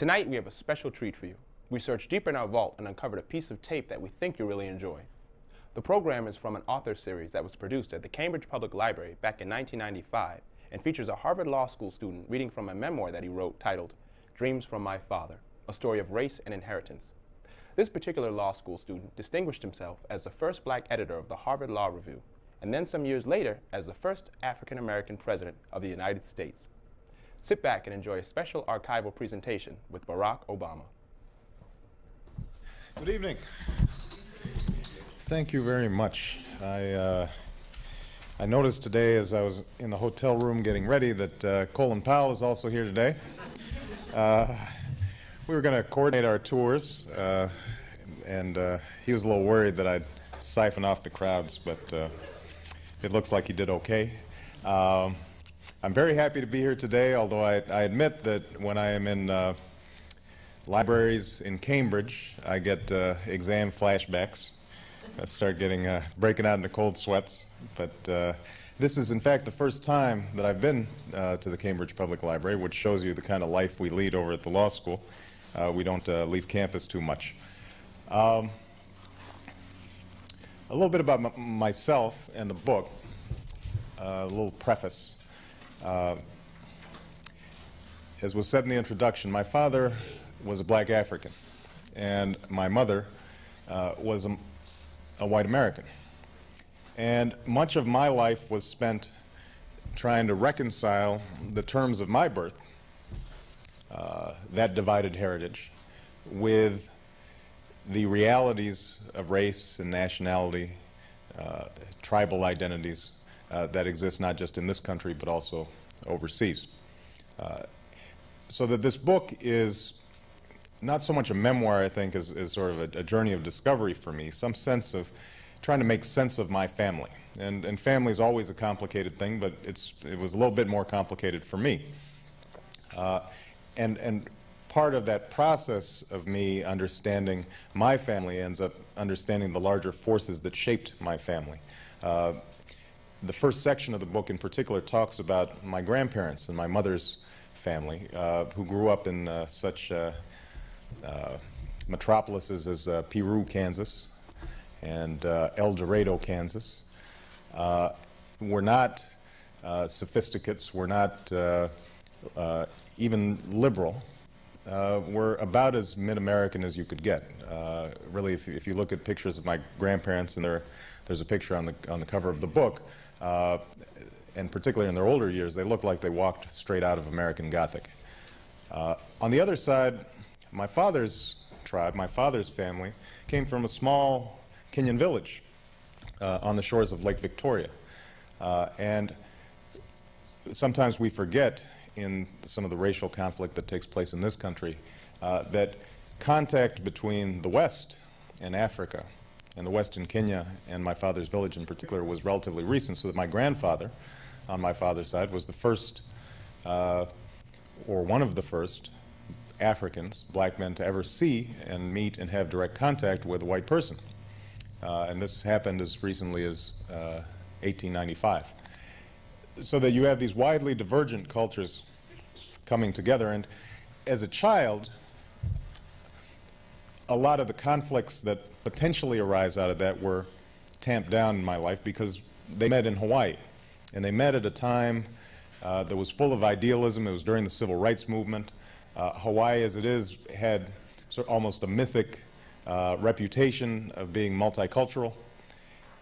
Tonight, we have a special treat for you. We searched deep in our vault and uncovered a piece of tape that we think you'll really enjoy. The program is from an author series that was produced at the Cambridge Public Library back in 1995 and features a Harvard Law School student reading from a memoir that he wrote titled Dreams from My Father, a story of race and inheritance. This particular law school student distinguished himself as the first black editor of the Harvard Law Review, and then some years later as the first African-American president of the United States. Sit back and enjoy a special archival presentation with Barack Obama. Good evening. Thank you very much. I noticed today as I was in the hotel room getting ready that Colin Powell is also here today. We were going to coordinate our tours, and he was a little worried that I'd siphon off the crowds, but it looks like he did okay. I'm very happy to be here today, although I admit that when I am in libraries in Cambridge, I get exam flashbacks. I start breaking out into cold sweats. But this is, in fact, the first time that I've been to the Cambridge Public Library, which shows you the kind of life we lead over at the law school. We don't leave campus too much. A little bit about myself and the book, a little preface. As was said in the introduction, my father was a black African, and my mother was a white American. And much of my life was spent trying to reconcile the terms of my birth, that divided heritage, with the realities of race and nationality, tribal identities, that exist not just in this country but also overseas. So that this book is not so much a memoir, I think, as sort of a journey of discovery for me, some sense of trying to make sense of my family. And family is always a complicated thing, but it was a little bit more complicated for me. And part of that process of me understanding my family ends up understanding the larger forces that shaped my family. The first section of the book in particular talks about my grandparents and my mother's family, who grew up in such metropolises as Peru, Kansas, and El Dorado, Kansas. We're not sophisticates, we're not even liberal. We're about as mid-American as you could get. Really, if you look at pictures of my grandparents, and there's a picture on the cover of the book, and particularly in their older years, they look like they walked straight out of American Gothic. On the other side, my father's tribe, my father's family, came from a small Kenyan village on the shores of Lake Victoria. And sometimes we forget in some of the racial conflict that takes place in this country that contact between the West and Africa, and the West in Kenya and my father's village in particular, was relatively recent, so that my grandfather on my father's side was the first, or one of the first, Africans, black men, to ever see and meet and have direct contact with a white person. And this happened as recently as 1895. So that you have these widely divergent cultures coming together. And as a child, a lot of the conflicts that potentially arise out of that were tamped down in my life because they met in Hawaii. And they met at a time that was full of idealism. It was during the Civil Rights Movement. Hawaii, as it is, had sort of almost a mythic reputation of being multicultural.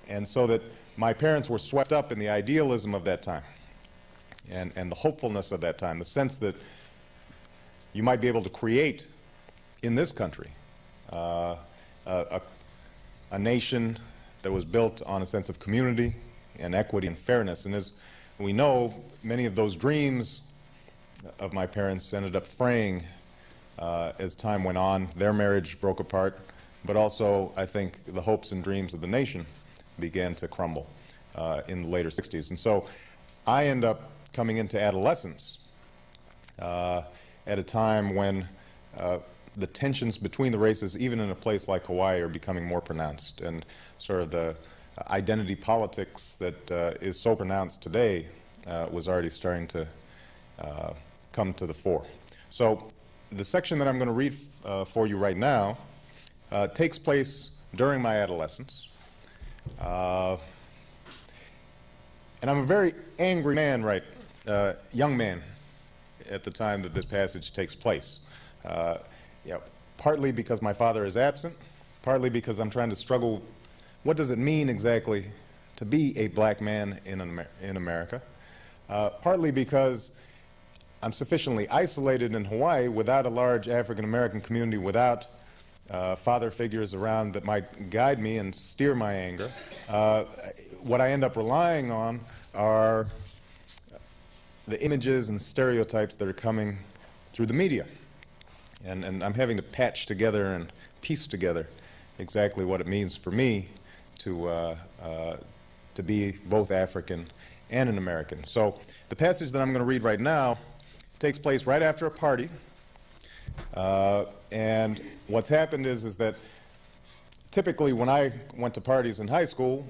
And so that my parents were swept up in the idealism of that time and the hopefulness of that time, the sense that you might be able to create in this country a nation that was built on a sense of community and equity and fairness. And as we know, many of those dreams of my parents ended up fraying as time went on. Their marriage broke apart, but also I think the hopes and dreams of the nation began to crumble in the later 60s. And so I end up coming into adolescence at a time when the tensions between the races, even in a place like Hawaii, are becoming more pronounced. And sort of the identity politics that is so pronounced today was already starting to come to the fore. So the section that I'm going to read for you right now takes place during my adolescence. And I'm a very angry man, young man, at the time that this passage takes place. Partly because my father is absent, partly because I'm trying to struggle, what does it mean exactly to be a black man in America? Partly because I'm sufficiently isolated in Hawaii without a large African-American community, without father figures around that might guide me and steer my anger. What I end up relying on are the images and stereotypes that are coming through the media. And I'm having to patch together and piece together exactly what it means for me to be both African and an American. So the passage that I'm going to read right now takes place right after a party. And what's happened is that typically when I went to parties in high school,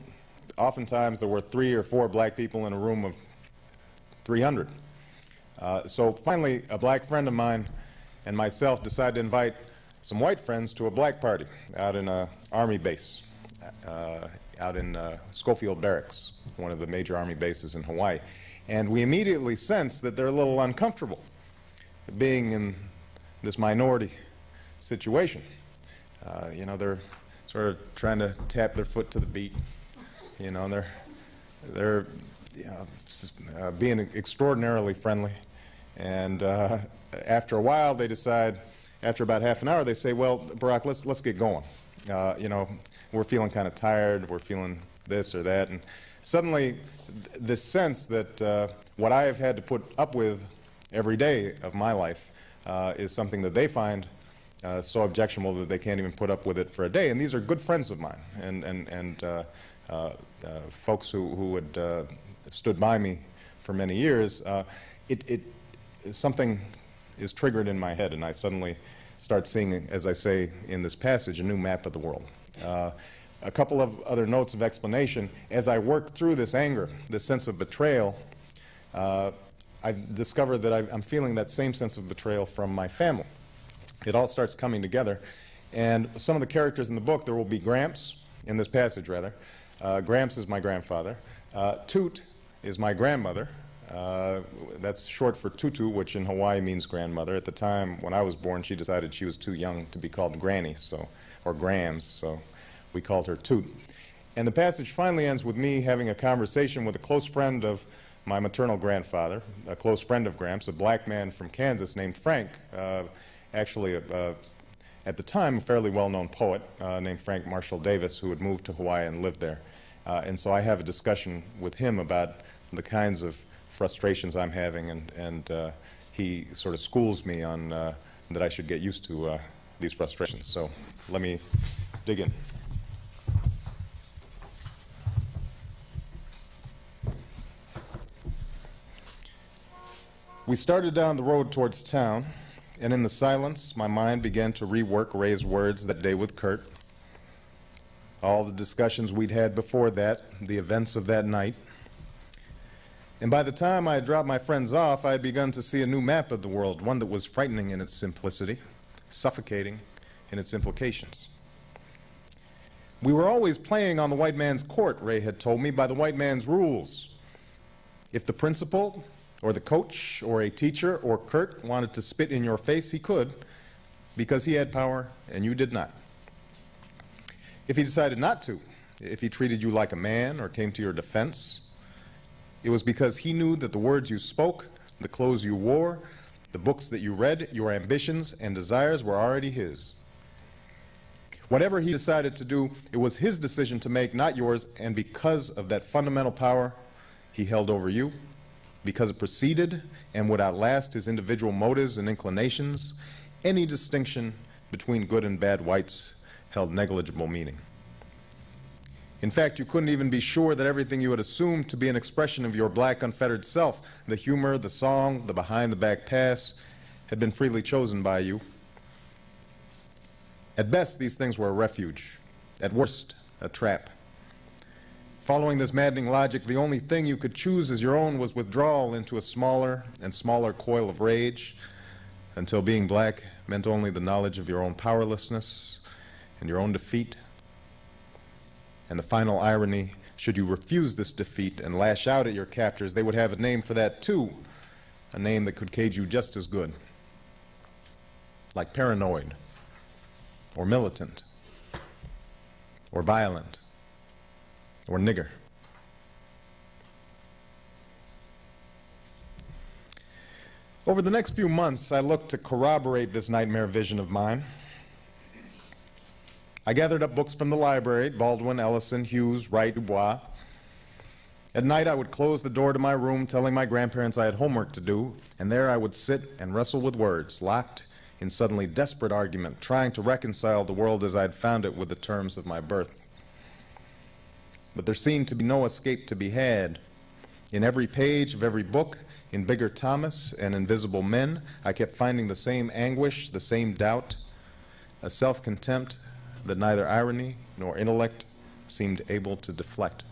oftentimes there were 3 or 4 black people in a room of 300. So finally, a black friend of mine and myself decided to invite some white friends to a black party out in an Army base, out in Schofield Barracks, one of the major Army bases in Hawaii. And we immediately sensed that they're a little uncomfortable being in this minority situation. You know, they're sort of trying to tap their foot to the beat. You know, they're being extraordinarily friendly. And after a while, they decide, after about half an hour, they say, well, Barack, let's get going. You know, we're feeling kind of tired, we're feeling this or that. And suddenly, this sense that what I have had to put up with every day of my life is something that they find so objectionable that they can't even put up with it for a day. And these are good friends of mine and folks who had stood by me for many years. Something is triggered in my head, and I suddenly start seeing, as I say in this passage, a new map of the world. A couple of other notes of explanation. As I work through this anger, this sense of betrayal, I've discovered that I'm feeling that same sense of betrayal from my family. It all starts coming together. And some of the characters in the book, there will be Gramps, in this passage rather. Gramps is my grandfather. Toot is my grandmother. That's short for Tutu, which in Hawaii means grandmother. At the time when I was born, she decided she was too young to be called Granny, or Grams, so we called her Toot. And the passage finally ends with me having a conversation with a close friend of my maternal grandfather, a close friend of Gramps, a black man from Kansas named Frank, actually at the time a fairly well-known poet named Frank Marshall Davis, who had moved to Hawaii and lived there. And so I have a discussion with him about the kinds of frustrations I'm having, and he sort of schools me on that I should get used to these frustrations. So let me dig in. We started down the road towards town, and in the silence, my mind began to rework Ray's words that day with Kurt. All the discussions we'd had before that, the events of that night. And by the time I had dropped my friends off, I had begun to see a new map of the world, one that was frightening in its simplicity, suffocating in its implications. We were always playing on the white man's court, Ray had told me, by the white man's rules. If the principal, or the coach, or a teacher, or Kurt wanted to spit in your face, he could, because he had power and you did not. If he decided not to, if he treated you like a man or came to your defense, it was because he knew that the words you spoke, the clothes you wore, the books that you read, your ambitions and desires were already his. Whatever he decided to do, it was his decision to make, not yours, and because of that fundamental power he held over you, because it preceded and would outlast his individual motives and inclinations, any distinction between good and bad whites held negligible meaning. In fact, you couldn't even be sure that everything you had assumed to be an expression of your black unfettered self, the humor, the song, the behind-the-back pass, had been freely chosen by you. At best, these things were a refuge. At worst, a trap. Following this maddening logic, the only thing you could choose as your own was withdrawal into a smaller and smaller coil of rage, until being black meant only the knowledge of your own powerlessness and your own defeat. And the final irony, should you refuse this defeat and lash out at your captors, they would have a name for that too, a name that could cage you just as good, like paranoid, or militant, or violent, or nigger. Over the next few months, I looked to corroborate this nightmare vision of mine. I gathered up books from the library, Baldwin, Ellison, Hughes, Wright, Du Bois. At night, I would close the door to my room, telling my grandparents I had homework to do, and there I would sit and wrestle with words, locked in suddenly desperate argument, trying to reconcile the world as I had found it with the terms of my birth. But there seemed to be no escape to be had. In every page of every book, in Bigger Thomas and Invisible Men, I kept finding the same anguish, the same doubt, a self-contempt that neither irony nor intellect seemed able to deflect.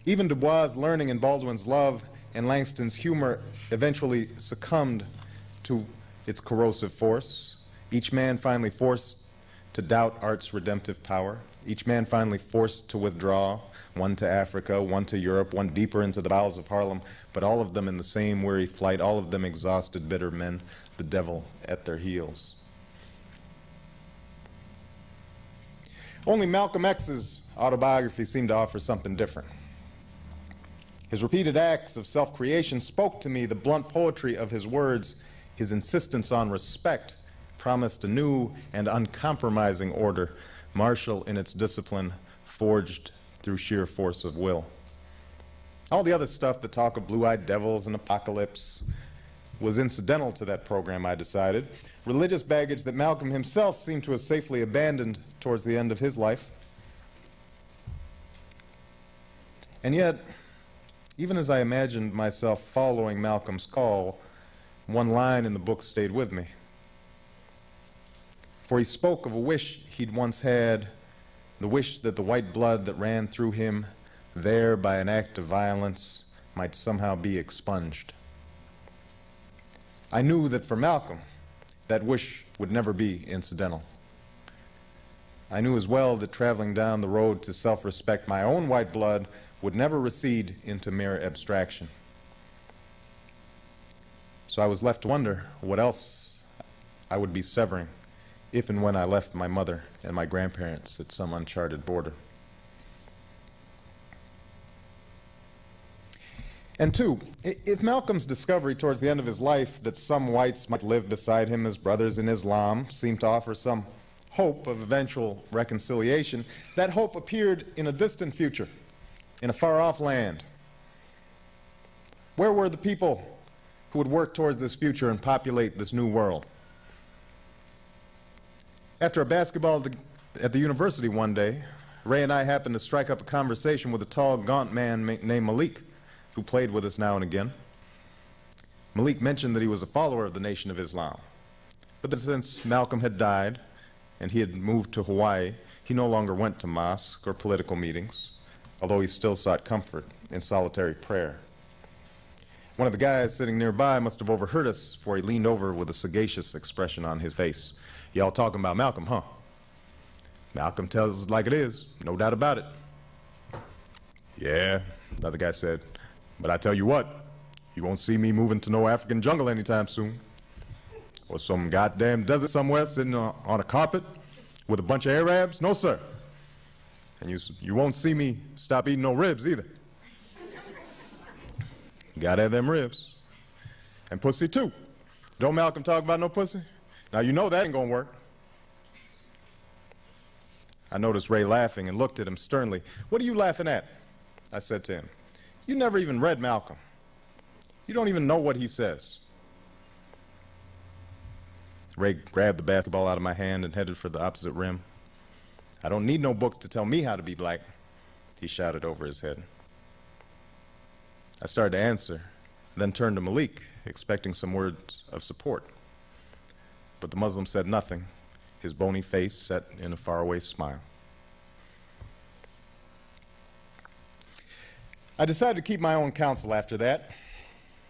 Even Du Bois' learning and Baldwin's love and Langston's humor eventually succumbed to its corrosive force. Each man finally forced to doubt art's redemptive power. Each man finally forced to withdraw, one to Africa, one to Europe, one deeper into the bowels of Harlem, but all of them in the same weary flight, all of them exhausted, bitter men, the devil at their heels. Only Malcolm X's autobiography seemed to offer something different. His repeated acts of self-creation spoke to me. The blunt poetry of his words, his insistence on respect, promised a new and uncompromising order, martial in its discipline, forged through sheer force of will. All the other stuff, the talk of blue-eyed devils and apocalypse, was incidental to that program, I decided. Religious baggage that Malcolm himself seemed to have safely abandoned towards the end of his life. And yet, even as I imagined myself following Malcolm's call, one line in the book stayed with me. For he spoke of a wish he'd once had, the wish that the white blood that ran through him there by an act of violence might somehow be expunged. I knew that for Malcolm, that wish would never be incidental. I knew as well that traveling down the road to self-respect, my own white blood would never recede into mere abstraction. So I was left to wonder what else I would be severing if and when I left my mother and my grandparents at some uncharted border. And two, if Malcolm's discovery towards the end of his life that some whites might live beside him as brothers in Islam seemed to offer some hope of eventual reconciliation, that hope appeared in a distant future, in a far-off land. Where were the people who would work towards this future and populate this new world? After a basketball at the university one day, Ray and I happened to strike up a conversation with a tall, gaunt man named Malik, who played with us now and again. Malik mentioned that he was a follower of the Nation of Islam, but that since Malcolm had died and he had moved to Hawaii, he no longer went to mosque or political meetings, although he still sought comfort in solitary prayer. One of the guys sitting nearby must have overheard us, for he leaned over with a sagacious expression on his face. "Y'all talking about Malcolm, huh?" "Malcolm tells us like it is, no doubt about it." "Yeah," the other guy said, "but I tell you what, you won't see me moving to no African jungle anytime soon. Or some goddamn desert somewhere sitting on a carpet with a bunch of Arabs. No, sir. And you won't see me stop eating no ribs either. Gotta have them ribs. And pussy too. Don't Malcolm talk about no pussy? Now you know that ain't gonna work." I noticed Ray laughing and looked at him sternly. "What are you laughing at?" I said to him. "You never even read Malcolm. You don't even know what he says." Ray grabbed the basketball out of my hand and headed for the opposite rim. "I don't need no books to tell me how to be black," he shouted over his head. I started to answer, then turned to Malik, expecting some words of support. But the Muslim said nothing, his bony face set in a faraway smile. I decided to keep my own counsel after that,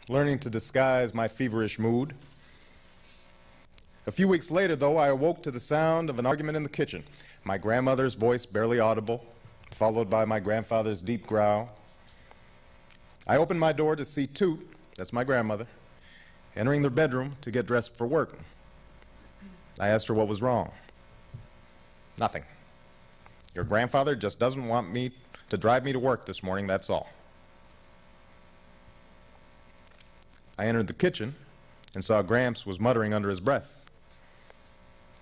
learning to disguise my feverish mood. A few weeks later, though, I awoke to the sound of an argument in the kitchen. My grandmother's voice barely audible, followed by my grandfather's deep growl. I opened my door to see Toot, that's my grandmother, entering their bedroom to get dressed for work. I asked her what was wrong. Nothing. Your grandfather just doesn't want me to drive me to work this morning, that's all. I entered the kitchen and saw Gramps was muttering under his breath.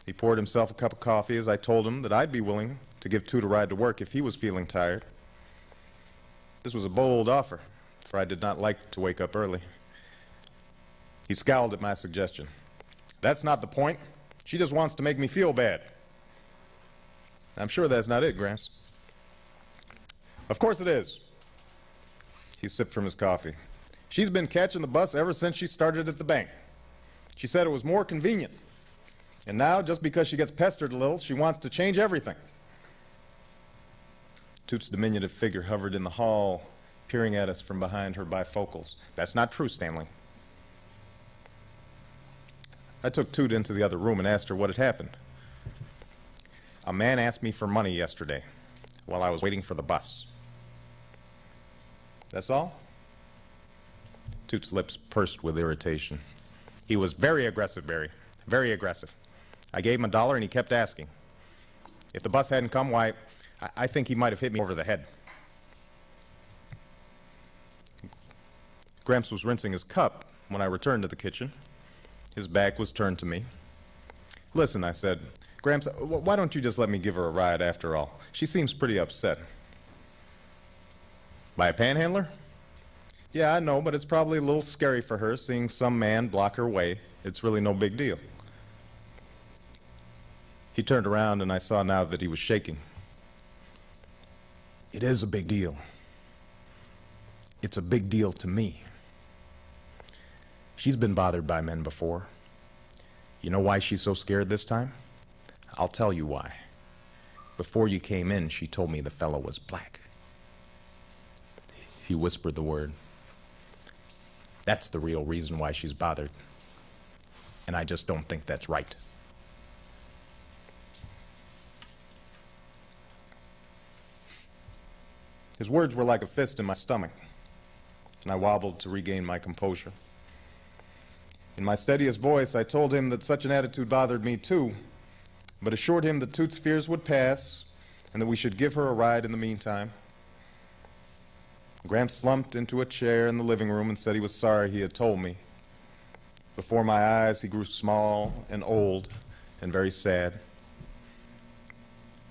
He poured himself a cup of coffee as I told him that I'd be willing to give Toot a ride to work if he was feeling tired. This was a bold offer, for I did not like to wake up early. He scowled at my suggestion. That's not the point. She just wants to make me feel bad. I'm sure that's not it, Gramps. Of course it is. He sipped from his coffee. She's been catching the bus ever since she started at the bank. She said it was more convenient. And now, just because she gets pestered a little, she wants to change everything. Toot's diminutive figure hovered in the hall, peering at us from behind her bifocals. That's not true, Stanley. I took Toot into the other room and asked her what had happened. A man asked me for money yesterday while I was waiting for the bus. That's all? Toot's lips pursed with irritation. He was very aggressive, Barry. Very aggressive. I gave him $1 and he kept asking. If the bus hadn't come, why, I think he might have hit me over the head. Gramps was rinsing his cup when I returned to the kitchen. His back was turned to me. Listen, I said, Gramps, why don't you just let me give her a ride after all? She seems pretty upset. By a panhandler? Yeah, I know, but it's probably a little scary for her seeing some man block her way. It's really no big deal. He turned around and I saw now that he was shaking. It is a big deal. It's a big deal to me. She's been bothered by men before. You know why she's so scared this time? I'll tell you why. Before you came in, she told me the fellow was black. He whispered the word. That's the real reason why she's bothered. And I just don't think that's right. His words were like a fist in my stomach, and I wobbled to regain my composure. In my steadiest voice, I told him that such an attitude bothered me too, but assured him that Toot's fears would pass and that we should give her a ride in the meantime. Gramps slumped into a chair in the living room and said he was sorry he had told me. Before my eyes, he grew small and old and very sad.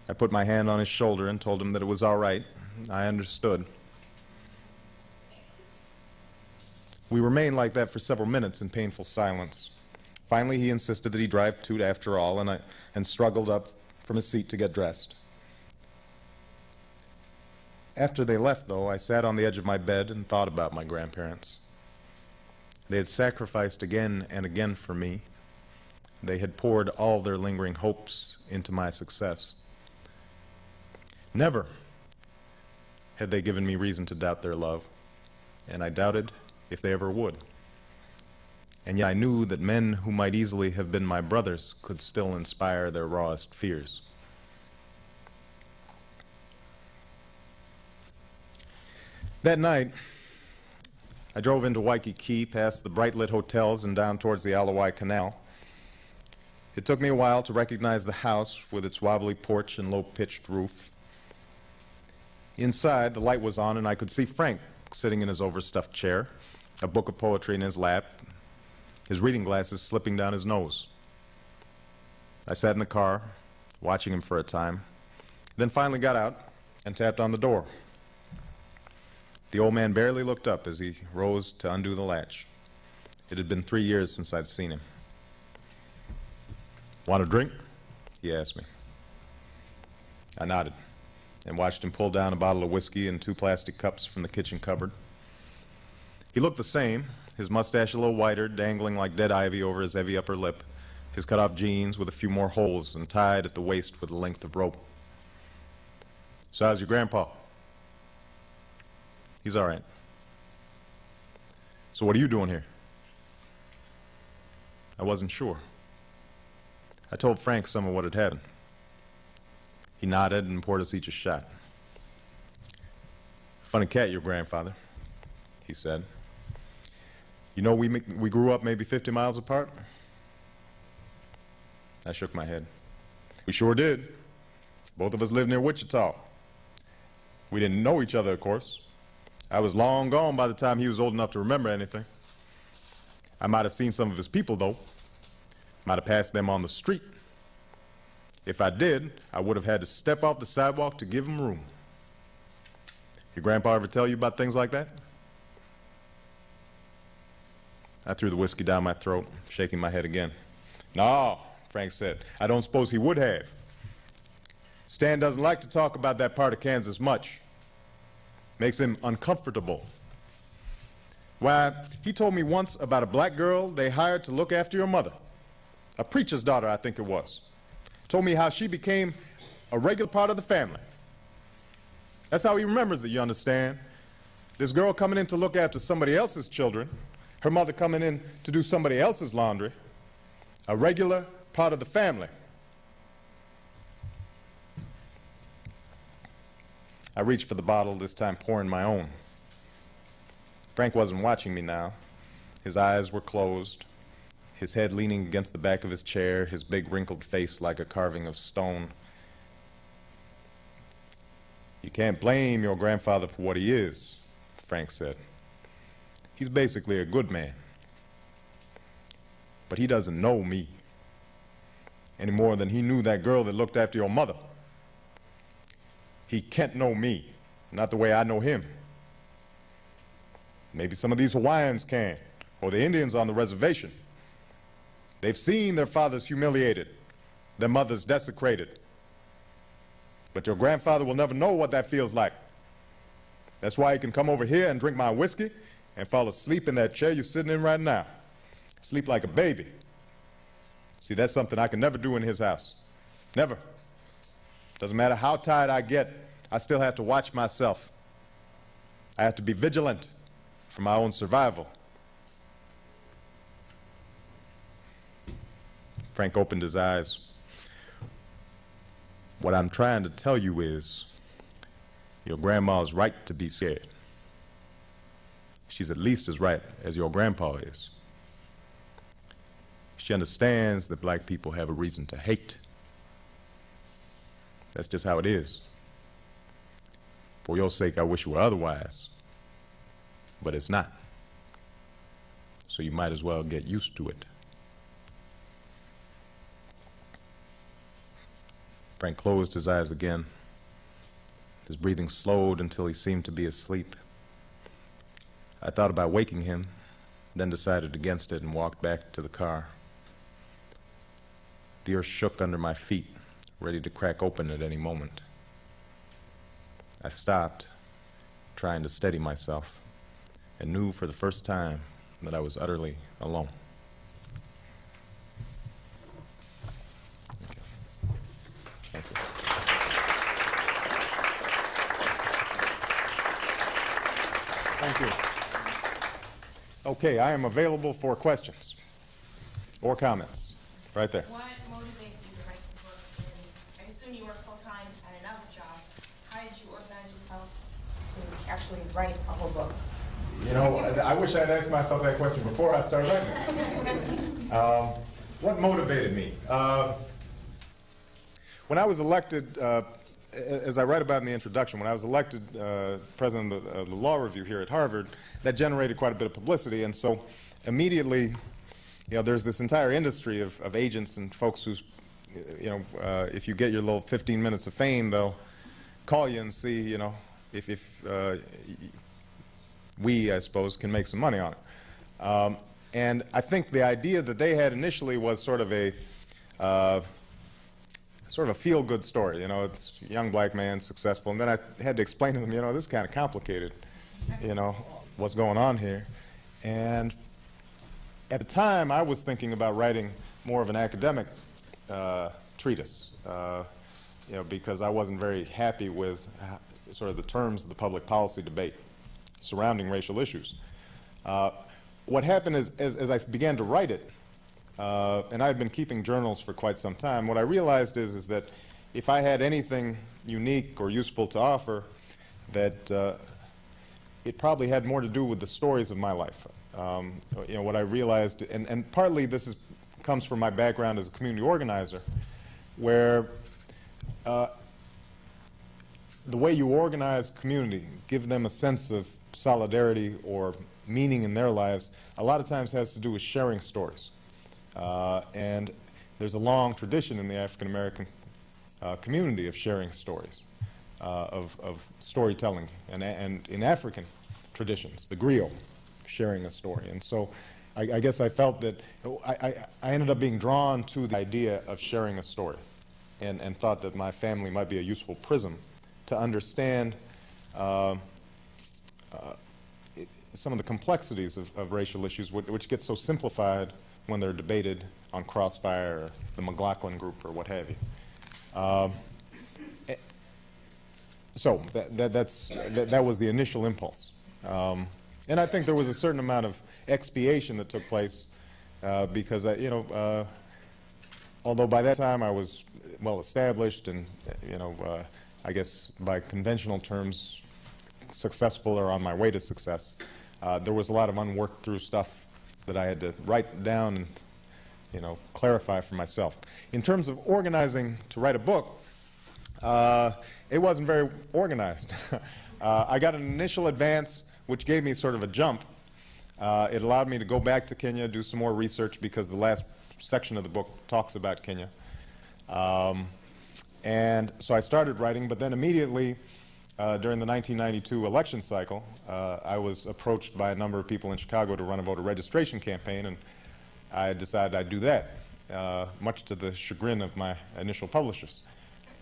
I put my hand on his shoulder and told him that it was all right. I understood. We remained like that for several minutes in painful silence. Finally, he insisted that he drive Toot after all, and struggled up from his seat to get dressed. After they left, though, I sat on the edge of my bed and thought about my grandparents. They had sacrificed again and again for me. They had poured all their lingering hopes into my success. Never had they given me reason to doubt their love, and I doubted if they ever would. And yet I knew that men who might easily have been my brothers could still inspire their rawest fears. That night, I drove into Waikiki, past the bright-lit hotels and down towards the Alawai Canal. It took me a while to recognize the house with its wobbly porch and low-pitched roof. Inside, the light was on, and I could see Frank sitting in his overstuffed chair, a book of poetry in his lap, his reading glasses slipping down his nose. I sat in the car, watching him for a time, then finally got out and tapped on the door. The old man barely looked up as he rose to undo the latch. It had been 3 years since I'd seen him. "Want a drink?" he asked me. I nodded and watched him pull down a bottle of whiskey and 2 plastic cups from the kitchen cupboard. He looked the same, his mustache a little whiter, dangling like dead ivy over his heavy upper lip, his cut-off jeans with a few more holes and tied at the waist with a length of rope. "So how's your grandpa?" "He's all right." "So what are you doing here?" I wasn't sure. I told Frank some of what had happened. He nodded and poured us each a shot. "Funny cat, your grandfather," he said. "You know, we grew up maybe 50 miles apart?" I shook my head. "We sure did. Both of us lived near Wichita. We didn't know each other, of course. I was long gone by the time he was old enough to remember anything. I might have seen some of his people, though. Might have passed them on the street. If I did, I would have had to step off the sidewalk to give him room. Your grandpa ever tell you about things like that?" I threw the whiskey down my throat, shaking my head again. "No," Frank said. "I don't suppose he would have. Stan doesn't like to talk about that part of Kansas much. Makes him uncomfortable. Why, he told me once about a black girl they hired to look after your mother. A preacher's daughter, I think it was. Told me how she became a regular part of the family. That's how he remembers it, you understand. This girl coming in to look after somebody else's children, her mother coming in to do somebody else's laundry, a regular part of the family." I reached for the bottle, this time pouring my own. Frank wasn't watching me now. His eyes were closed, his head leaning against the back of his chair, his big wrinkled face like a carving of stone. "You can't blame your grandfather for what he is," Frank said. "He's basically a good man. But he doesn't know me any more than he knew that girl that looked after your mother. He can't know me, not the way I know him. Maybe some of these Hawaiians can, or the Indians on the reservation. They've seen their fathers humiliated, their mothers desecrated. But your grandfather will never know what that feels like. That's why he can come over here and drink my whiskey and fall asleep in that chair you're sitting in right now. Sleep like a baby. See, that's something I can never do in his house. Never. Doesn't matter how tired I get, I still have to watch myself. I have to be vigilant for my own survival." Frank opened his eyes. "What I'm trying to tell you is, your grandma's right to be scared. She's at least as right as your grandpa is. She understands that black people have a reason to hate. That's just how it is. For your sake, I wish it were otherwise. But it's not. So you might as well get used to it." Frank closed his eyes again. His breathing slowed until he seemed to be asleep. I thought about waking him, then decided against it and walked back to the car. The earth shook under my feet, ready to crack open at any moment. I stopped, trying to steady myself, and knew for the first time that I was utterly alone. Thank you. Thank you. Okay, I am available for questions or comments. Right there. What motivated you to write the book? And I assume you work full-time at another job. How did you organize yourself to actually write a whole book? You know, I wish I'd asked myself that question before I started writing. What motivated me? When I was elected, as I write about in the introduction, when I was elected president of the Law Review here at Harvard, that generated quite a bit of publicity, and so immediately, you know, there's this entire industry of agents and folks who's, you know, if you get your little 15 minutes of fame, they'll call you and see, you know, if we, I suppose, can make some money on it. And I think the idea that they had initially was sort of a feel-good story. You know, it's a young black man, successful, and then I had to explain to them, you know, this is kind of complicated, you know, what's going on here. And at the time, I was thinking about writing more of an academic treatise, you know, because I wasn't very happy with sort of the terms of the public policy debate surrounding racial issues. What happened is, as I began to write it, and I had been keeping journals for quite some time, what I realized is that if I had anything unique or useful to offer, that it probably had more to do with the stories of my life. You know, what I realized, and partly this comes from my background as a community organizer, where the way you organize community, give them a sense of solidarity or meaning in their lives, a lot of times has to do with sharing stories. And there's a long tradition in the African American community of sharing stories, of storytelling, and in African traditions, the griot, sharing a story. And so I guess I felt that I ended up being drawn to the idea of sharing a story, and thought that my family might be a useful prism to understand some of the complexities of racial issues, which get so simplified when they're debated on Crossfire or the McLaughlin Group or what have you. So that was the initial impulse. And I think there was a certain amount of expiation that took place because, although by that time I was well established and, I guess by conventional terms, successful or on my way to success, there was a lot of unworked through stuff that I had to write down and, clarify for myself. In terms of organizing to write a book, it wasn't very organized. I got an initial advance, which gave me sort of a jump. It allowed me to go back to Kenya, do some more research, because the last section of the book talks about Kenya. And so I started writing, but then immediately during the 1992 election cycle, I was approached by a number of people in Chicago to run a voter registration campaign, and I decided I'd do that, much to the chagrin of my initial publishers.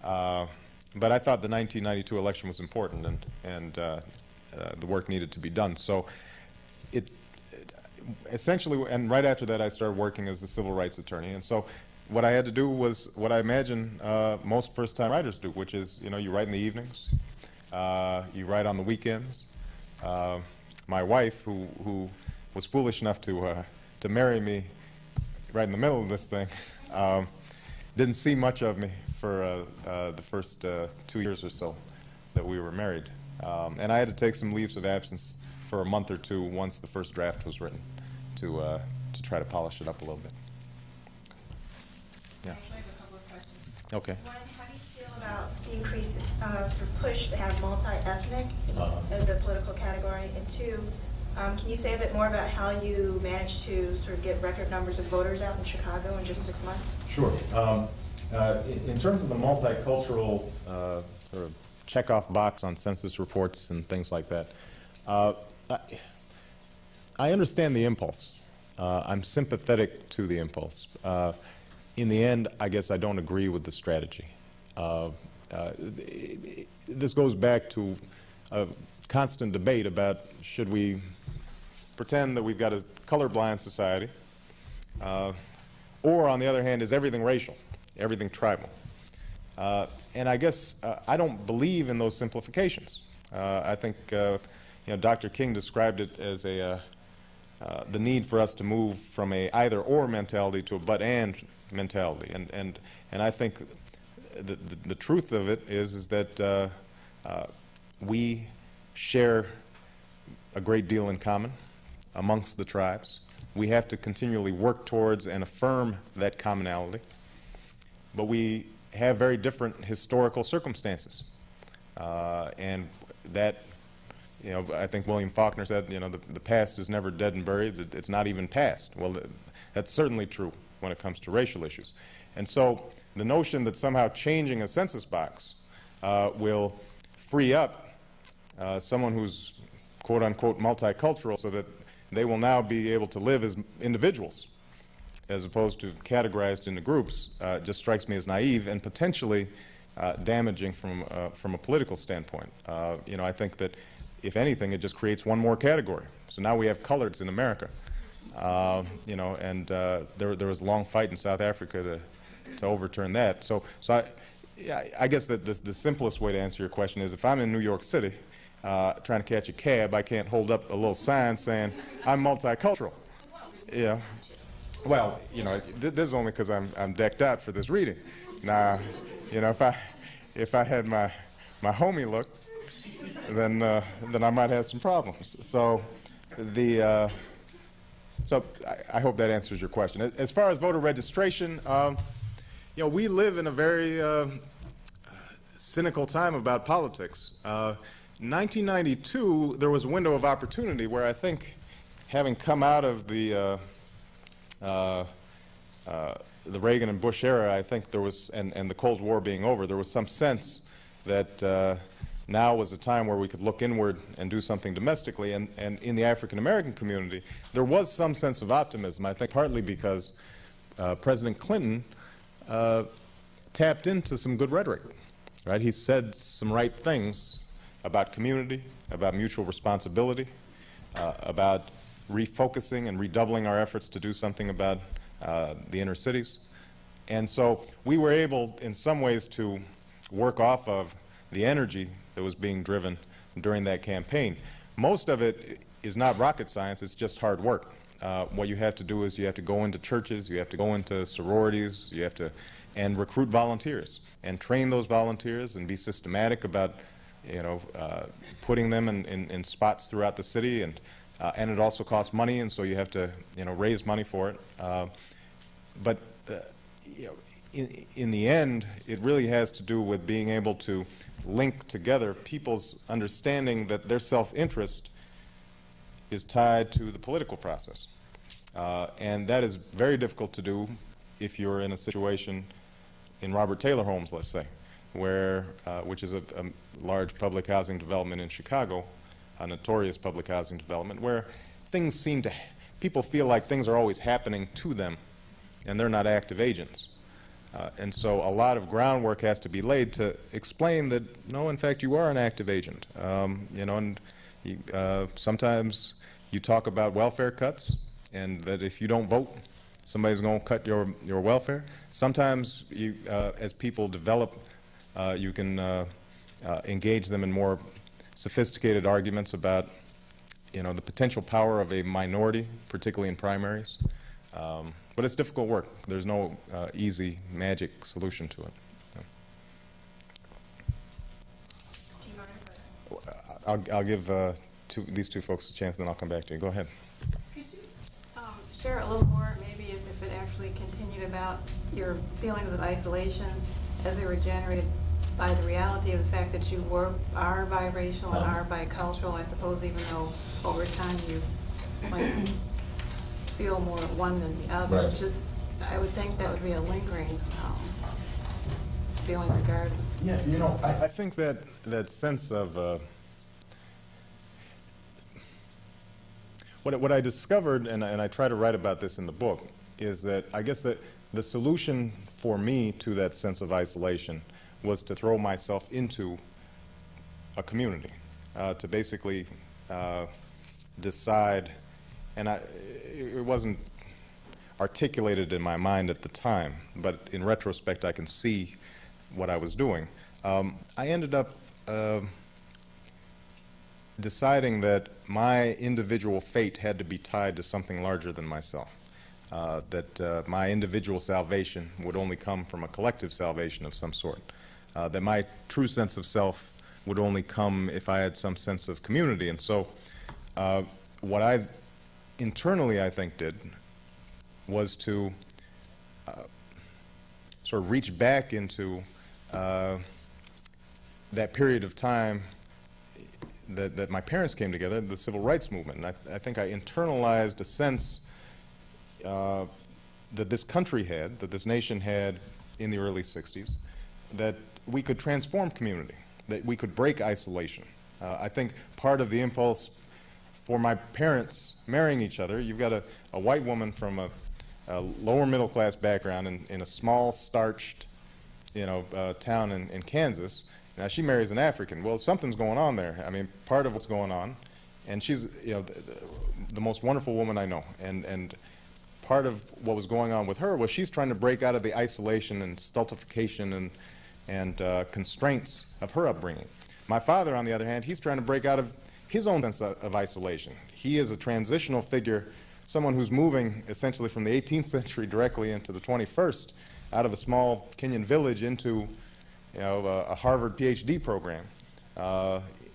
But I thought the 1992 election was important, and the work needed to be done. So essentially, and right after that, I started working as a civil rights attorney. And so what I had to do was what I imagine most first-time writers do, which is, you write in the evenings, you write on the weekends. My wife, who was foolish enough to marry me right in the middle of this thing, didn't see much of me for the first 2 years or so that we were married. And I had to take some leaves of absence for a month or two once the first draft was written to try to polish it up a little bit. Yeah. Actually, I have a couple of questions. Okay. One, how do you feel about the increased sort of push to have multi-ethnic as a political category? And two, can you say a bit more about how you managed to sort of get record numbers of voters out in Chicago in just 6 months? Sure. In terms of the multicultural sort of checkoff box on census reports and things like that, I understand the impulse. I'm sympathetic to the impulse. In the end, I guess I don't agree with the strategy. This goes back to a constant debate about should we pretend that we've got a colorblind society, or on the other hand, is everything racial, everything tribal? And I guess I don't believe in those simplifications. I think Dr. King described it as the need for us to move from a either-or mentality to a but-and mentality. And I think the truth of it is that we share a great deal in common amongst the tribes. We have to continually work towards and affirm that commonality. But we have very different historical circumstances. And that, I think William Faulkner said, the past is never dead and buried. It's not even past. Well, that's certainly true when it comes to racial issues. And so the notion that somehow changing a census box will free up someone who's quote-unquote multicultural so that they will now be able to live as individuals as opposed to categorized into groups just strikes me as naive and potentially damaging from a political standpoint. I think that if anything, it just creates one more category. So now we have coloreds in America. And there was a long fight in South Africa to overturn that. So I guess that the simplest way to answer your question is if I'm in New York City trying to catch a cab, I can't hold up a little sign saying I'm multicultural. Well, you know, this is only because I'm decked out for this reading. Now, you know, if I had my homie look, then I might have some problems. So so I hope that answers your question. As far as voter registration, you know, we live in a very cynical time about politics. 1992, there was a window of opportunity where I think, having come out of the Reagan and Bush era, I think there was, and the Cold War being over, there was some sense that now was a time where we could look inward and do something domestically. And in the African American community, there was some sense of optimism, I think partly because President Clinton tapped into some good rhetoric, right? He said some right things about community, about mutual responsibility, about refocusing and redoubling our efforts to do something about the inner cities. And so we were able, in some ways, to work off of the energy that was being driven during that campaign. Most of it is not rocket science, it's just hard work. What you have to do is you have to go into churches, you have to go into sororities, you have to and recruit volunteers and train those volunteers and be systematic about, you know, putting them in spots throughout the city, and it also costs money, and so you have to, you know, raise money for it. But you know, in the end, it really has to do with being able to link together people's understanding that their self-interest is tied to the political process. And that is very difficult to do if you're in a situation in Robert Taylor Homes, let's say, where, which is a large public housing development in Chicago, a notorious public housing development, where things seem to, people feel like things are always happening to them, and they're not active agents. And so a lot of groundwork has to be laid to explain that, no, in fact, you are an active agent. You know, and you, sometimes you talk about welfare cuts, and that if you don't vote, somebody's going to cut your welfare. Sometimes you, as people develop, you can engage them in more sophisticated arguments about, you know, the potential power of a minority, particularly in primaries. But it's difficult work. There's no easy magic solution to it. I'll give these two folks a chance, then I'll come back to you. Go ahead. Could you share a little more, maybe if it actually continued, about your feelings of isolation as they were generated by the reality of the fact that you are biracial and are bicultural, I suppose, even though over time you might feel more one than the other. Right. Just, I would think that would be a lingering feeling regardless. Yeah, you know, I think that sense of what I discovered, and I try to write about this in the book, is that I guess that the solution for me to that sense of isolation was to throw myself into a community, to basically decide, and it wasn't articulated in my mind at the time, but in retrospect I can see what I was doing. I ended up deciding that my individual fate had to be tied to something larger than myself, that my individual salvation would only come from a collective salvation of some sort, that my true sense of self would only come if I had some sense of community. And so what I internally, I think, did was to sort of reach back into that period of time that my parents came together, the civil rights movement. And I think I internalized a sense that this country had, that this nation had in the early 60s, that we could transform community, that we could break isolation. I think part of the impulse for my parents marrying each other, you've got a white woman from a lower middle class background in a small starched, you know, town in Kansas. Now she marries an African. Well, something's going on there. I mean, part of what's going on, and she's, you know, the most wonderful woman I know. And part of what was going on with her was she's trying to break out of the isolation and stultification and constraints of her upbringing. My father, on the other hand, he's trying to break out of his own sense of isolation. He is a transitional figure someone who's moving essentially from the 18th century directly into the 21st, out of a small Kenyan village into, a Harvard PhD program,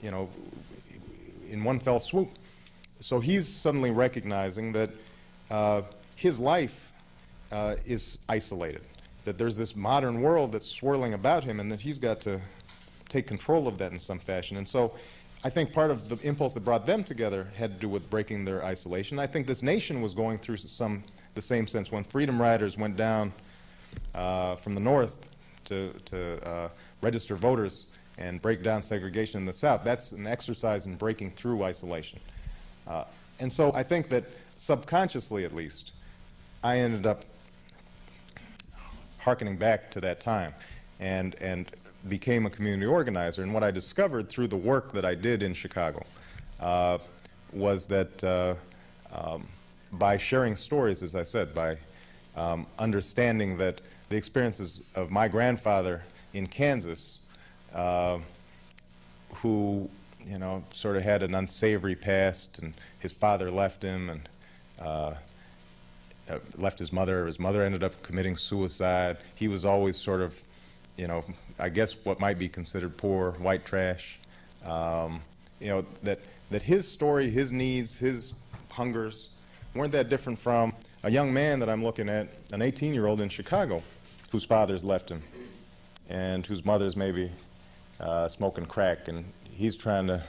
in one fell swoop. So he's suddenly recognizing that his life is isolated, that there's this modern world that's swirling about him, and that he's got to take control of that in some fashion. And so I think part of the impulse that brought them together had to do with breaking their isolation. I think this nation was going through the same sense. When Freedom Riders went down from the north to register voters and break down segregation in the South, that's an exercise in breaking through isolation. And so I think that subconsciously, at least, I ended up hearkening back to that time and became a community organizer. And what I discovered through the work that I did in Chicago was that by sharing stories, as I said, by understanding that the experiences of my grandfather in Kansas, who sort of had an unsavory past, and his father left him and left his mother. His mother ended up committing suicide. He was always sort of, I guess what might be considered poor, white trash. That his story, his needs, his hungers weren't that different from a young man that I'm looking at, an 18-year-old in Chicago, whose father's left him and whose mother's maybe smoking crack, and he's trying to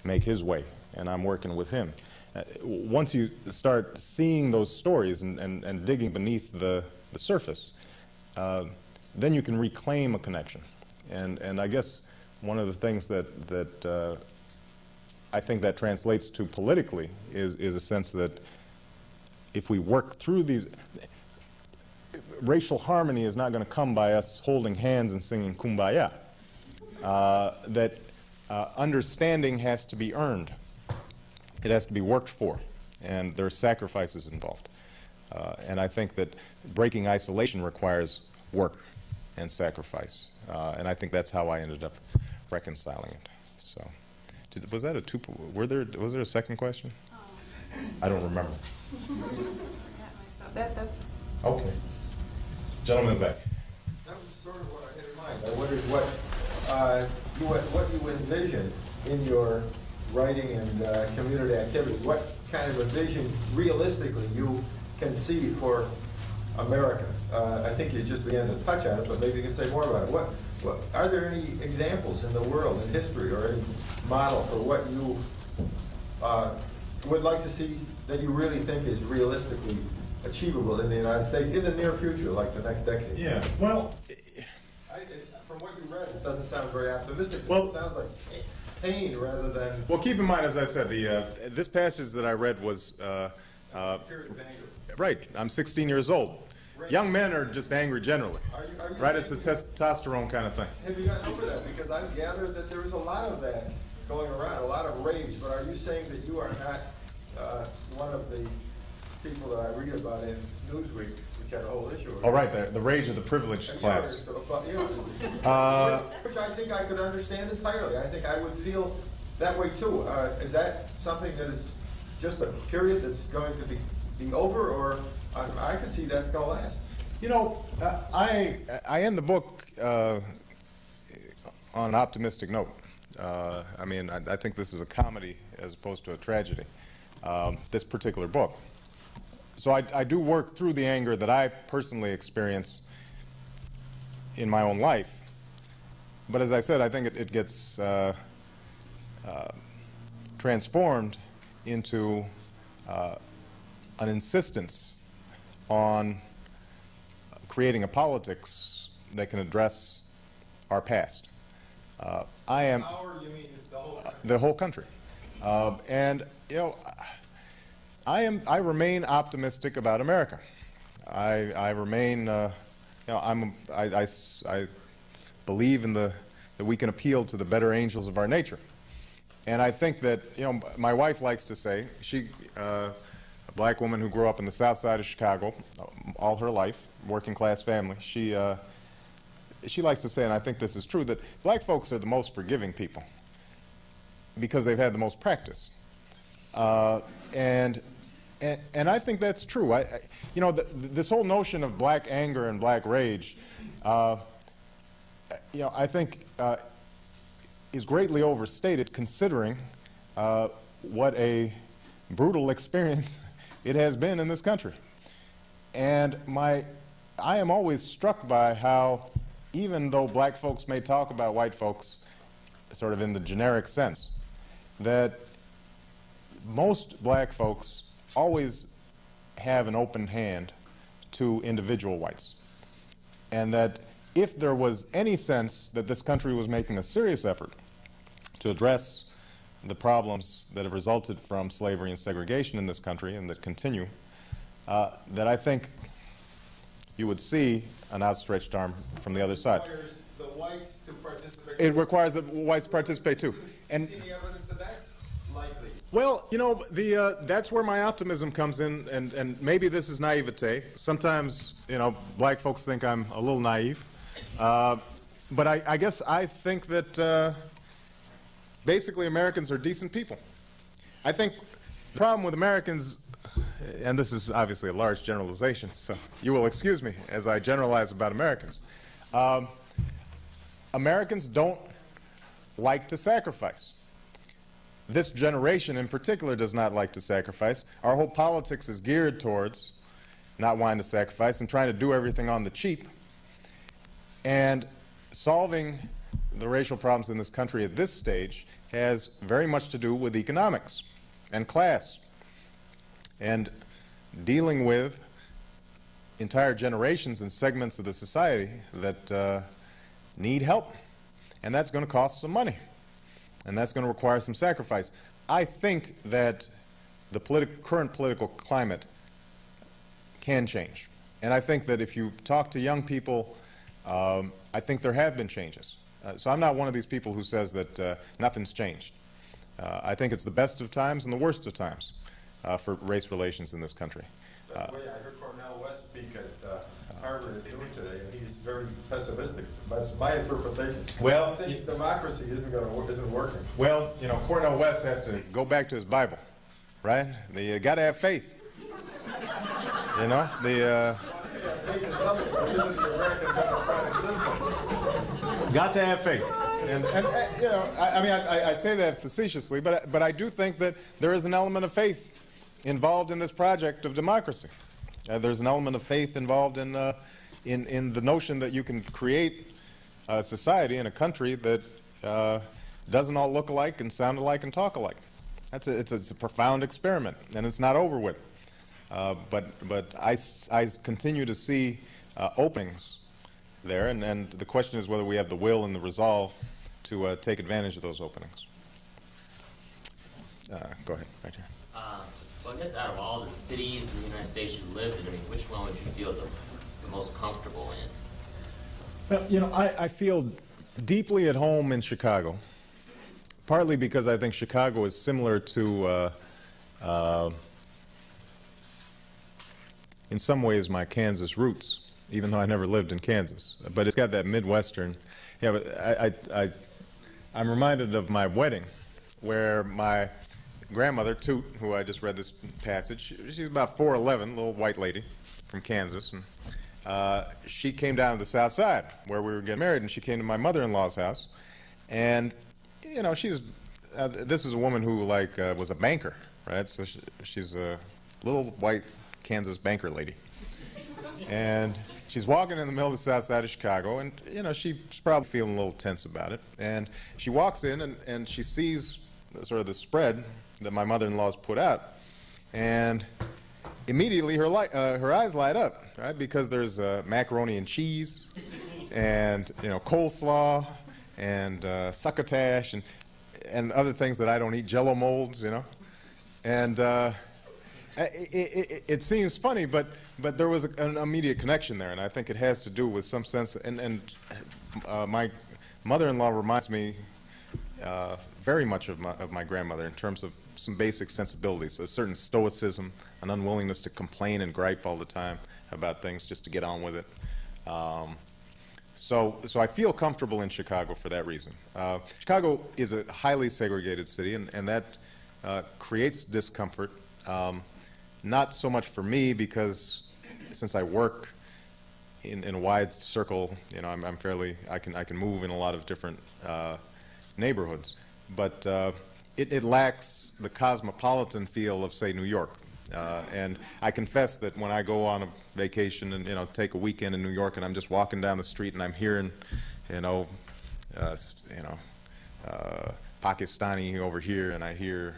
make his way, and I'm working with him. Once you start seeing those stories and digging beneath the surface, then you can reclaim a connection. And I guess one of the things that I think that translates to politically is a sense that if we work through these, racial harmony is not going to come by us holding hands and singing Kumbaya. That understanding has to be earned. It has to be worked for, and there are sacrifices involved. And I think that breaking isolation requires work and sacrifice. And I think that's how I ended up reconciling it. So, was that was there a second question? I don't remember. That's Okay. Gentleman in the back. That was sort of what I had in mind. I wondered what you envision in your writing and community activity. What kind of a vision, realistically, you can see for America? I think you just began to touch on it, but maybe you can say more about it. Are there any examples in the world, in history, or any model for what you would like to see that you really think is realistically achievable in the United States in the near future, like the next decade? Yeah, well, from what you read, it doesn't sound very optimistic. Well, it sounds like pain rather than... well, keep in mind, as I said, this passage that I read was... period of anger. Right, I'm 16 years old. Right. Young men are just angry generally. Are you Right, it's a saying- testosterone kind of thing. Have you gotten over that? Because I've gathered that there is a lot of that going around, a lot of rage, but are you saying that you are not one of the people that I read about in Newsweek, which had a whole issue of it? Oh, right, the rage of the privileged class. Which I think I could understand entirely. I think I would feel that way too. Is that something that is just a period that's going to be over, or I can see that's going to last? I end the book on an optimistic note. I mean, I think this is a comedy as opposed to a tragedy, this particular book. So I do work through the anger that I personally experience in my own life. But as I said, I think it gets transformed into an insistence on creating a politics that can address our past. I am... Our, you mean the whole country? The whole country. And, I remain optimistic about America. I remain, I believe in that we can appeal to the better angels of our nature. And I think that, my wife likes to say, a black woman who grew up in the south side of Chicago all her life, working class family, she likes to say, and I think this is true, that black folks are the most forgiving people because they've had the most practice. And And I think that's true. You know, this whole notion of black anger and black rage, you know, I think is greatly overstated considering what a brutal experience it has been in this country. And I am always struck by how, even though black folks may talk about white folks sort of in the generic sense, that most black folks always have an open hand to individual whites. And that if there was any sense that this country was making a serious effort to address the problems that have resulted from slavery and segregation in this country and that continue, that I think you would see an outstretched arm from the other side. It requires the whites to participate. It requires the whites to participate too. And Do you see any evidence that that's likely? well, you know, that's where my optimism comes in, and maybe this is naivete. Sometimes, you know, black folks think I'm a little naive. But I guess I think that basically Americans are decent people. I think the problem with Americans, and this is obviously a large generalization, so you will excuse me as I generalize about Americans. Americans don't like to sacrifice. This generation in particular does not like to sacrifice. Our whole politics is geared towards not wanting to sacrifice and trying to do everything on the cheap. And solving the racial problems in this country at this stage has very much to do with economics and class and dealing with entire generations and segments of the society that need help. And that's going to cost some money. And that's going to require some sacrifice. I think that the current political climate can change. And I think that if you talk to young people, I think there have been changes. So I'm not one of these people who says that nothing's changed. I think it's the best of times and the worst of times for race relations in this country. By the way, I heard Cornel West speak at Harvard at noon today, and he's very pessimistic. That's my interpretation. Well, he thinks democracy isn't working. Well, you know, Cornel West has to go back to his Bible, right? You got to have faith. You know, Faith in something, but isn't the American democratic system? got to have faith. And you know, I mean, I say that facetiously, but I do think that there is an element of faith involved in this project of democracy. There's an element of faith involved in the notion that you can create a society and a country that doesn't all look alike and sound alike and talk alike. It's a profound experiment, and it's not over with. But I continue to see openings there, and the question is whether we have the will and the resolve to take advantage of those openings. Go ahead, right here. Well, I guess out of all the cities in the United States you lived in, I mean, which one would you feel the most comfortable in? Well, you know, I feel deeply at home in Chicago, partly because I think Chicago is similar to, in some ways, my Kansas roots, even though I never lived in Kansas. But it's got that Midwestern. Yeah, but I'm reminded of my wedding, where my grandmother, Toot, who I just read this passage, she's about 4'11", little white lady from Kansas, and she came down to the South Side where we were getting married, and she came to my mother-in-law's house, and you know, this is a woman who was a banker, right? So she's a little white Kansas banker lady, and she's walking in the middle of the South Side of Chicago, and you know, she's probably feeling a little tense about it, and she walks in and she sees sort of the spread that my mother-in-law's put out, and immediately her eyes light up, right? Because there's macaroni and cheese, and you know, coleslaw, and succotash, and other things that I don't eat, Jello molds, you know, and it seems funny, but there was an immediate connection there, and I think it has to do with some sense. And my mother-in-law reminds me very much of my grandmother in terms of some basic sensibilities, a certain stoicism, an unwillingness to complain and gripe all the time about things just to get on with it. So I feel comfortable in Chicago for that reason. Chicago is a highly segregated city, and that creates discomfort not so much for me, because since I work in a wide circle, you know, I can move in a lot of different neighborhoods, but it lacks the cosmopolitan feel of, say, New York. And I confess that when I go on a vacation and, you know, take a weekend in New York, and I'm just walking down the street and I'm hearing, Pakistani over here, and I hear,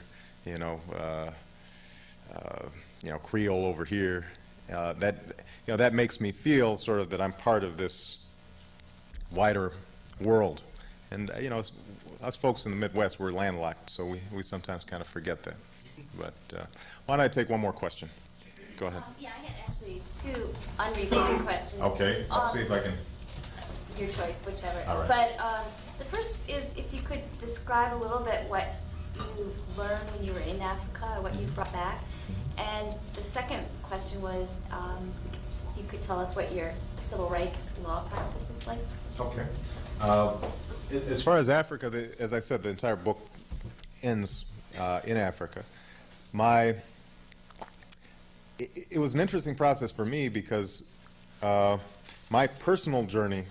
Creole over here. That makes me feel sort of that I'm part of this wider world. And us folks in the Midwest, we're landlocked, so we sometimes kind of forget that. But why don't I take one more question? Go ahead. Yeah, I had actually two unrelated questions. Okay, let's see if I can. Your choice, whichever. All right. But the first is if you could describe a little bit what you learned when you were in Africa, or what you brought back. And the second question was, if you could tell us what your civil rights law practice is like. Okay. As far as Africa, as I said, the entire book ends in Africa. It was an interesting process for me because my personal journey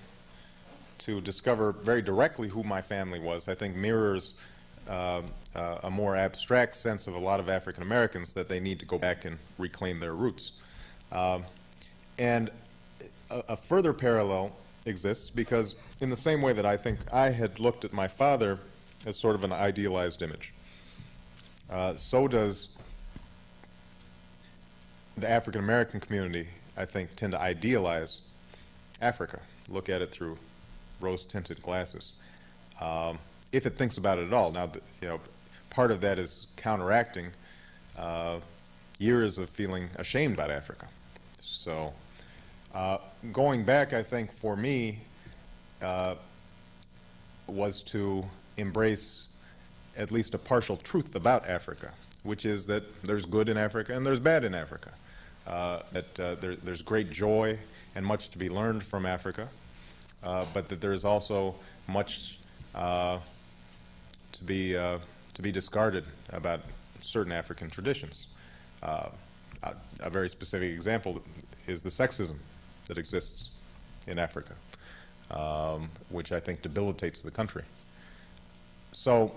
to discover very directly who my family was, I think, mirrors a more abstract sense of a lot of African Americans that they need to go back and reclaim their roots. And a further parallel exists because in the same way that I think I had looked at my father as sort of an idealized image, so does the African American community, I think, tend to idealize Africa, look at it through rose-tinted glasses, if it thinks about it at all. Now, part of that is counteracting years of feeling ashamed about Africa. So, going back, I think, for me, was to embrace at least a partial truth about Africa, which is that there's good in Africa and there's bad in Africa. There's great joy and much to be learned from Africa, but that there's also much to be discarded about certain African traditions. A very specific example is the sexism that exists in Africa, which I think debilitates the country. So,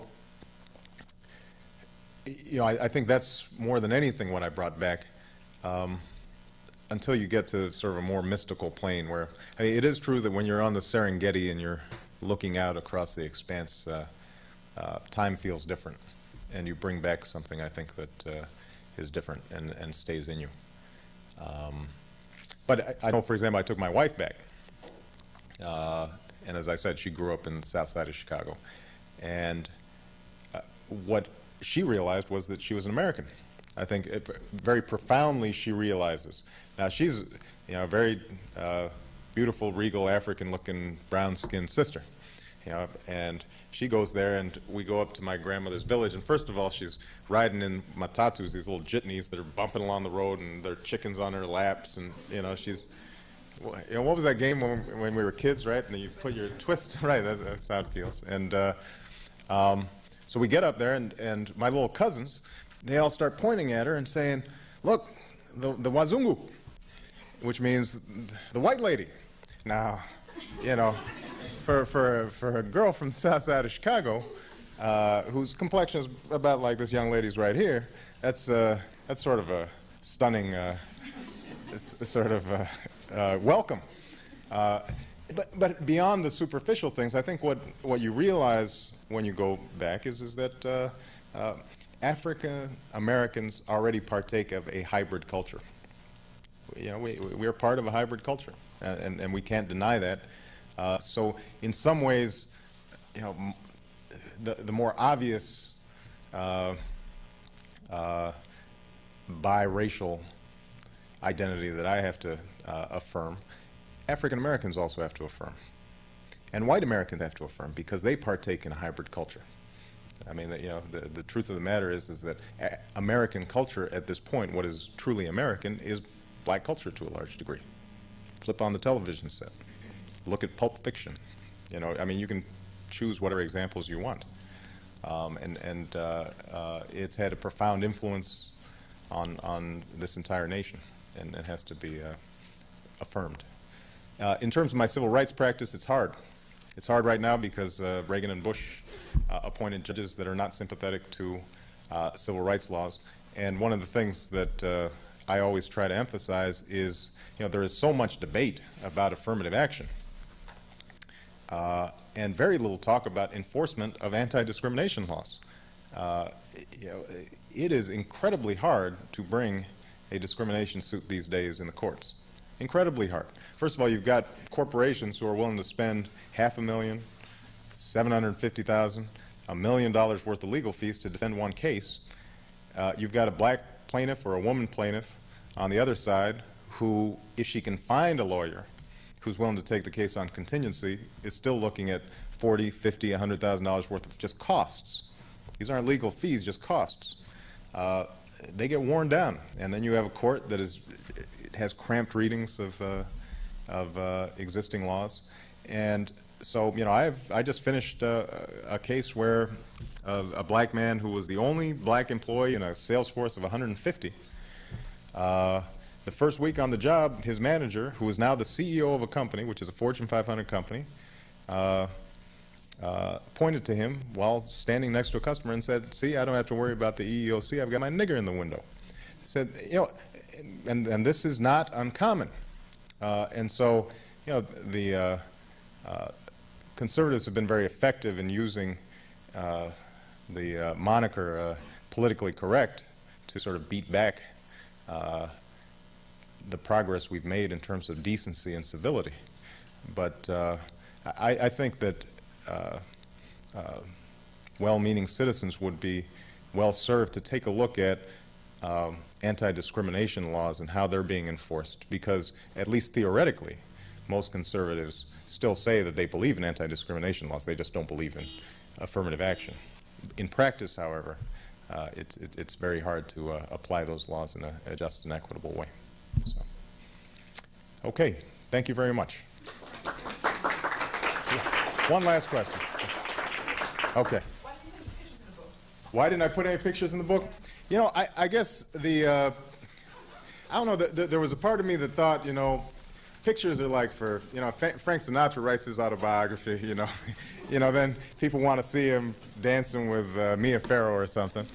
I think that's more than anything what I brought back, until you get to sort of a more mystical plane where, it is true that when you're on the Serengeti and you're looking out across the expanse, time feels different, and you bring back something, I think, that is different and stays in you. But I know, for example, I took my wife back, and as I said, she grew up in the south side of Chicago, and what she realized was that she was an American. I think very profoundly she realizes. Now she's a very beautiful, regal, African-looking, brown-skinned sister. And she goes there, and we go up to my grandmother's village, and first of all, she's riding in matatus, these little jitneys that are bumping along the road, and there are chickens on her laps, and she's, what was that game when we were kids, right? And you put your twist, right? That's how it feels. And so we get up there, and my little cousins, they all start pointing at her and saying, "Look, the Wazungu," which means the white lady. Now, for a girl from the south side of Chicago, whose complexion is about like this young lady's right here, that's sort of a stunning, welcome. But beyond the superficial things, I think what you realize when you go back is that African Americans already partake of a hybrid culture. We're part of a hybrid culture, and we can't deny that. So in some ways, the more obvious biracial identity that I have to affirm, African Americans also have to affirm. And white Americans have to affirm because they partake in a hybrid culture. I mean, the truth of the matter is that American culture at this point, what is truly American, is black culture to a large degree. Flip on the television set. Look at Pulp Fiction. You can choose whatever examples you want. It's had a profound influence on this entire nation, and it has to be affirmed. In terms of my civil rights practice, it's hard. It's hard right now because Reagan and Bush appointed judges that are not sympathetic to civil rights laws. And one of the things that I always try to emphasize is, there is so much debate about affirmative action and very little talk about enforcement of anti-discrimination laws. It is incredibly hard to bring a discrimination suit these days in the courts. Incredibly hard. First of all, you've got corporations who are willing to spend $500,000, $750,000, $1 million worth of legal fees to defend one case. You've got a black plaintiff or a woman plaintiff on the other side who, if she can find a lawyer who's willing to take the case on contingency, is still looking at $40,000, $50,000, $100,000 worth of just costs. These aren't legal fees, just costs. They get worn down, and then you have a court that has cramped readings of existing laws. And so, I just finished a case where a black man who was the only black employee in a sales force of 150, the first week on the job, his manager, who is now the CEO of a company, which is a Fortune 500 company, pointed to him while standing next to a customer and said, "See, I don't have to worry about the EEOC. I've got my nigger in the window." Said, and this is not uncommon. And so, the conservatives have been very effective in using the moniker politically correct to sort of beat back the progress we've made in terms of decency and civility. But I think that well-meaning citizens would be well served to take a look at anti-discrimination laws and how they're being enforced, because at least theoretically, most conservatives still say that they believe in anti-discrimination laws. They just don't believe in affirmative action. In practice, however, it's very hard to apply those laws in a just and equitable way. So, okay, thank you very much. One last question. Okay. Why didn't I put any pictures in the book? I guess I don't know, there was a part of me that thought, pictures are like for, Frank Sinatra writes his autobiography, then people want to see him dancing with Mia Farrow or something.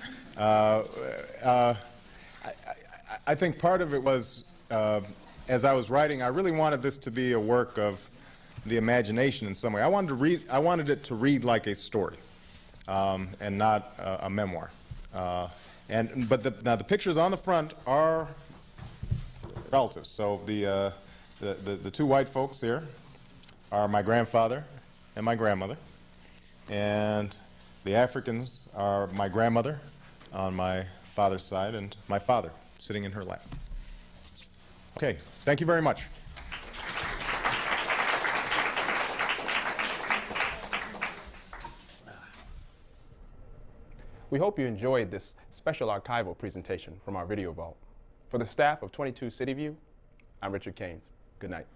I think part of it was, as I was writing, I really wanted this to be a work of the imagination in some way. I wanted it to read like a story, and not a memoir. But now the pictures on the front are relatives. So the two white folks here are my grandfather and my grandmother, and the Africans are my grandmother on my father's side and my father sitting in her lap. Okay, thank you very much. We hope you enjoyed this special archival presentation from our Video Vault. For the staff of 22 CityView, I'm Richard Keynes. Good night.